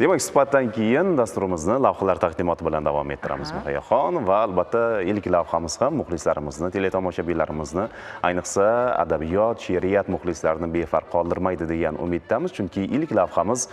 Demak, suhbatdan keyin dasturimizni lavhalar taqdimoti bilan davom ettiramiz Muhayyaxon va albatta ilk lavhamiz ham muxlislarimizni, teletomoshabinlarimizni, ayniqsa adabiyot, she'riyat muxlislarini befarq qoldirmaydi degan umiddamiz, chunki ilk lavhamiz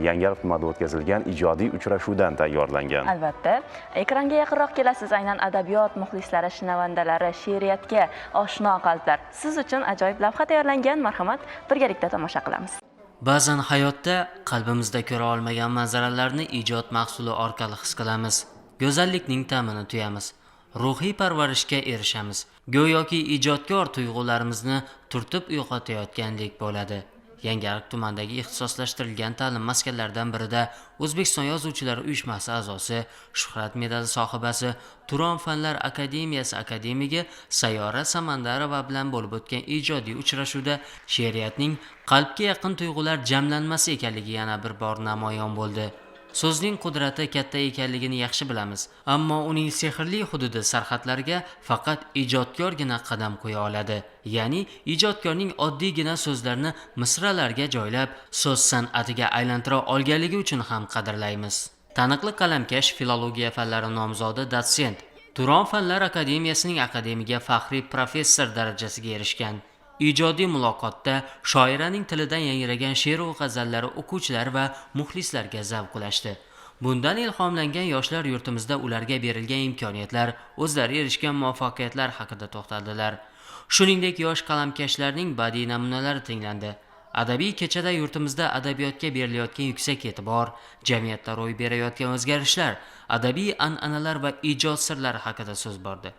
Yangiariq tumanida o'tkazilgan ijodiy uchrashuvdan tayyorlangan. Albatta, ekranga yaqinroq kelasiz, aynan adabiyot muxlislari, shinavandalari, she'riyatga oshno qalblar. Siz uchun ajoyib lavha tayyorlangan, marhamat, birgalikda tomosha qilamiz. Ba'zan hayotda qalbimizda ko'ra olmagan manzaralarni ijod mahsuli orqali his qilamiz. Go'zallikning ta'mini tuyamiz. Ruhiy parvarishga erishamiz. Go'yoki ijodkor tuyg'ularimizni turtib uyg'otayotgandek bo'ladi. Yangiariq tumanidagi ixtisoslashtirilgan ta'lim maskanlaridan birida O'zbekiston Yozuvchilar uyushmasi a'zosi, Shuhrat medali sohibasi, Turon Fanlar akademiyasi akademigi Sayyora Samandarova bilan bo'lib o'tgan ijodiy uchrashuvda she'riyatning qalbga yaqin tuyg'ular jamlanmasi ekanligi yana bir bor namoyon bo'ldi. So'zning qudrati katta ekanligini yaxshi bilamiz, ammo uning sehrli hududi sarhadlariga faqat ijodkorgina qadam qo'ya oladi. Ya'ni ijodkorning oddiygina so'zlarni misralarga joylab, so'z san'atiga aylantira olganligi uchun ham qadrlaymiz. Taniqli qalamkash filologiya fanlari nomzodi dotsent, Turon Fanlar akademiyasining akademiga faxriy professor darajasiga erishgan. Ijodiy muloqotda shoiraning tilidan yangragan she'r va g'azallari o'quvchilar va muxlislarga zavq ulashdi. Bundan ilhomlangan yoshlar yurtimizda ularga berilgan imkoniyatlar, o'zlari erishgan muvaffaqiyatlar haqida to'xtaldilar. Shuningdek, yosh qalamkashlarning badiiy namunalari tinglandi. Adabiy kechada yurtimizda adabiyotga berilayotgan yuksak e'tibor, jamiyatda ro'y berayotgan o'zgarishlar, adabiy an'analar va ijod sirlari haqida so'z bordi.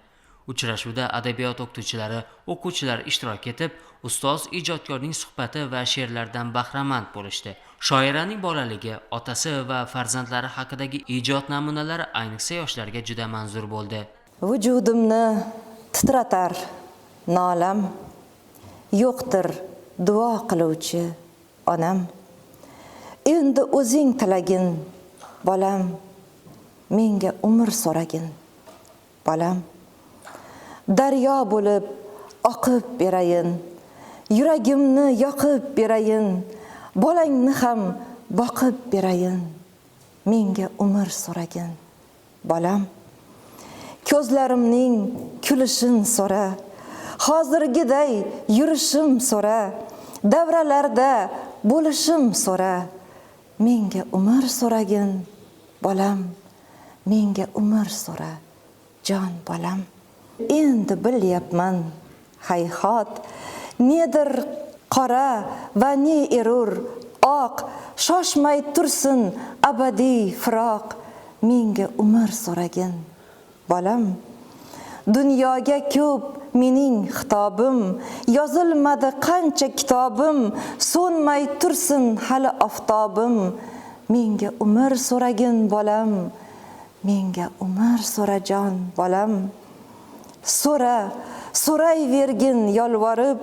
Uchrashuvda adabiyot o'qituvchilari, o'quvchilar ishtirok etib, ustoz ijodkorning suhbati va she'rlardan bahramand bo'lishdi. Shoiraning bolaligi, otasi va farzandlari haqidagi ijod namunalari ayniqsa yoshlarga juda manzur bo'ldi. Vujudimni titratar nolam, yo'qdir duo qiluvchi onam. Endi o'zing tilagin, bolam, menga umr so'ragin, bolam. Daryo bo'lib oqib berayin, yuragimni yoqib berayin, bolangni ham boqib berayin, menga umr so'ragin, bolam. Ko'zlarimning kulishin so'ra, hozirgiday yurishim so'ra, davralarda bo'lishim so'ra, menga umr so'ragin, bolam, menga umr so'ra, jon bolam. Endi bilyapman, hayhot, nedir qora va ne erur oq, shoshmay tursin abadiy firoq, menga umr so'ragin, bolam. Dunyoga ko'p mening xitobim, yozilmadi qancha kitobim, so'nmay tursin hali oftobim, menga umr so'ragin, bolam, menga umr so'ra, jon bolam. So'rayvergin yolvorib,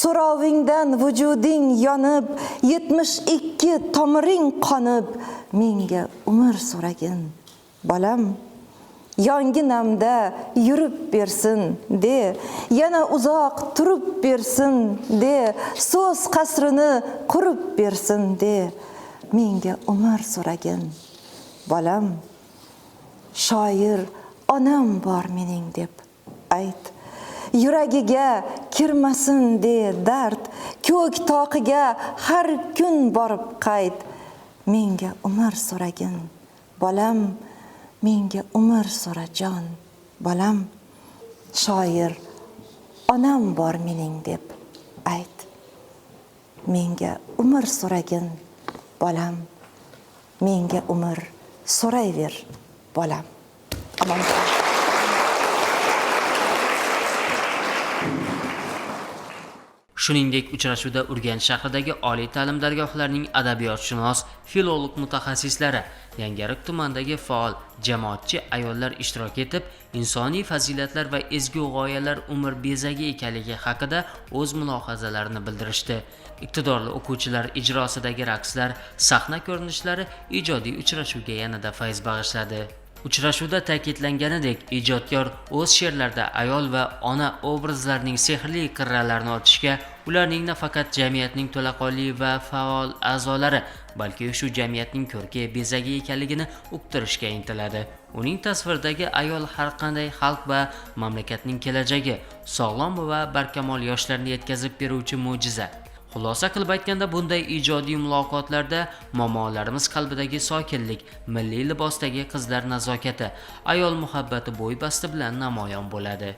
so'rovingdan vujuding yonib, 72 tomiring qonib, menga umr so'ragin, bolam. Yonginamda yurib bersin de, yana uzoq turib bersin de, so'z qasrini qurib bersin de, menga umr so'ragin, bolam. Shoir onam bor mening deb ayt, yuragiga kirmasin de dard, ko'k toqiga har kun borib qayt, menga umr so'ragin, bolam, menga umr so'ra, jon bolam. Shoir onam bor mening deb ayt, menga umr so'ragin, bolam, menga umr so'rayver, bolam. Aman. Shuningdek, uchrashuvda Urganch shahridagi oliy ta'lim dargohlarining adabiyotshunos, filolog mutaxassislari, Yangiariq tumanidagi faol jamoatchi ayollar ishtirok etib, insoniy fazilatlar va ezgu g'oyalar umr bezagi ekanligi haqida o'z mulohazalarini bildirishdi. Iqtidorli o'quvchilar ijrosidagi raqslar, sahna ko'rinishlari ijodiy uchrashuvga yanada fayz bag'ishladi. Uchrashuvda ta'kidlanganidek, ijodkor o'z she'rlarida ayol va ona obrazlarining sehrli qirralarini ochishga, ularning nafaqat jamiyatning to'laqonli va faol a'zolari, balki shu jamiyatning ko'rki bezagi ekanligini uqtirishga intiladi. Uning tasviridagi ayol har qanday xalq va mamlakatning kelajagi, sog'lom va barkamol yoshlarni yetkazib beruvchi mo'jiza. Xulosa qilib aytganda, bunday ijodiy muloqotlarda momolarimiz qalbidagi sokinlik, milliy libosdagi qizlar nazokati, ayol muhabbati bo'y basti bilan namoyon bo'ladi.